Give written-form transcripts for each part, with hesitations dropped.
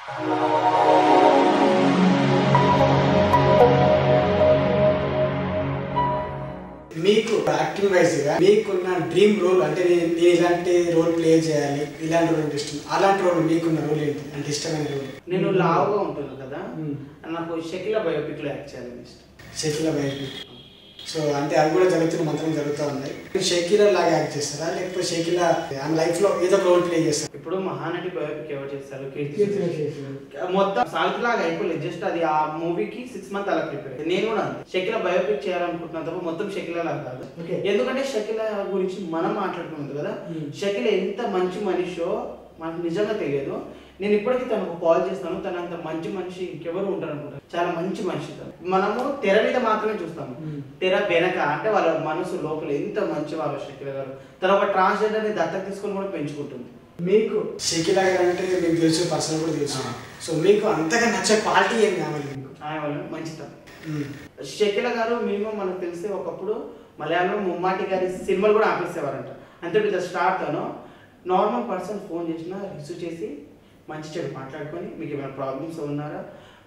మీకు యాక్టింగ్ వైజ్గా మీకున్న డ్రీమ్ రోల్ అంటే నేను ఇలాంటి రోల్ ప్లే చేయాలి, ఇలాంటి రోల్ ఇష్టం, అలాంటి రోల్ మీకున్న రోల్ ఏంటి అంటే ఇష్టమైన రోల్? నేను లావుగా ఉంటుంది కదా, నాకు షకీలా బయోపిక్లో యాక్ట్ చేయాలని ఇష్టం. షకీలా బయోపిక్. సో అంటే అవి కూడా జరుగుతున్న మంత్రం జరుగుతూ ఉన్నాయి. షకీలా లాగా యాక్ట్ చేస్తారా లేకపోతే షకీలా ఆమె లైఫ్లో ఏదో రోల్ ప్లే చేస్తారా? ఇప్పుడు మహానటి బయోపిక్ ఎవరు చేస్తారు? మొత్తం సావిత్రి లాగా అయిపోలేదు, జస్ట్ అది ఆ మూవీకి 6 months అలా ప్రిపేర్. నేను కూడా షకీలా బయోపిక్ చేయాలనుకుంటున్నా తప్ప మొత్తం షకీలా లాగా కాదు. ఎందుకంటే షకీలా గురించి మనం మాట్లాడుకున్నది కదా, షకీలా ఎంత మంచి మనిషో మనకు నిజంగా తెలియదు. నేను ఇప్పటికీ తనకు కాల్ చేస్తాను, తన అంత మంచి మనిషి ఇంకెవరు ఉంటారు అనుకుంటారు. చాలా మంచి మనిషి తను. మనము తెర మీద మాత్రమే చూస్తాము, తెర వెనక అంటే వాళ్ళ మనసు లోపల ఎంత మంచి వాళ్ళు షకీలా గారు. తన ఒక ట్రాన్స్జెండర్ ని దత్తత తీసుకొని కూడా పెంచుకుంటుంది. మీకు షకీలా గారు అంటే మీకు తెలుసు, పర్సనల్ కూడా తెలుసు. సో మీకు అంతగా నచ్చే క్వాలిటీ ఏం కావాలి? మీకు ఆయన మంచితనం. షకీలా గారు మినిమం మనకు తెలిస్తే ఒకప్పుడు మలయాళంలో ముమ్మాటి గారి సినిమాలు కూడా ఆపేసేవారంట. అంతే ద స్టార్ట్ తను నార్మల్ పర్సన్ ఫోన్ చేసినా రిసీవ్ చేసి మంచి చెడు మాట్లాడుకొని మీకు ఏమైనా ప్రాబ్లమ్స్ ఉన్నారా,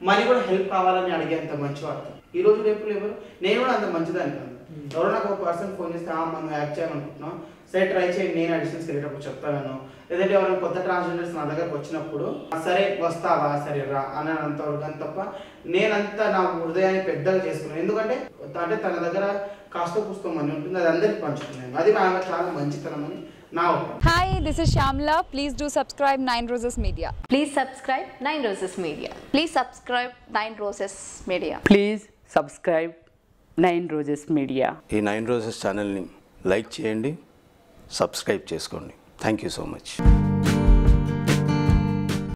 మనీ కూడా హెల్ప్ కావాలని అడిగేంత మంచి వాడతాను. ఈ రోజు రేపు ఎవరు, నేను కూడా అంత మంచిదాన్ని కాదు. ఎవరో నాకు ఒక పర్సన్ ఫోన్ చేస్తే మనం యాక్ట్ చేయాలనుకుంటున్నాం, సరే ట్రై చేయండి, నేను అడిషనల్స్కి వెళ్ళేటప్పుడు చెప్తాను. లేదంటే ఎవరైనా కొత్త ట్రాన్స్జెండర్స్ నా దగ్గరకు వచ్చినప్పుడు సరే వస్తావా, సరే రా అని అంతవరకు అని తప్ప నేనంతా నా హృదయాన్ని పెద్దగా చేసుకున్నాను. ఎందుకంటే అంటే తన దగ్గర కాస్త పుస్తకం అని ఉంటుంది, అది అందరికి పంచుకున్నాను. అది ఆమె చాలా మంచితనం అని నా opinion. Hi, this is Shamla. Please do subscribe 9 Roses Media. Please subscribe 9 Roses Media. Please subscribe 9 Roses Media. Please subscribe 9 Roses Media. ఈ 9 Roses ఛానల్ని లైక్ చేయండి, సబ్స్క్రైబ్ చేసుకోండి. Thank you so much.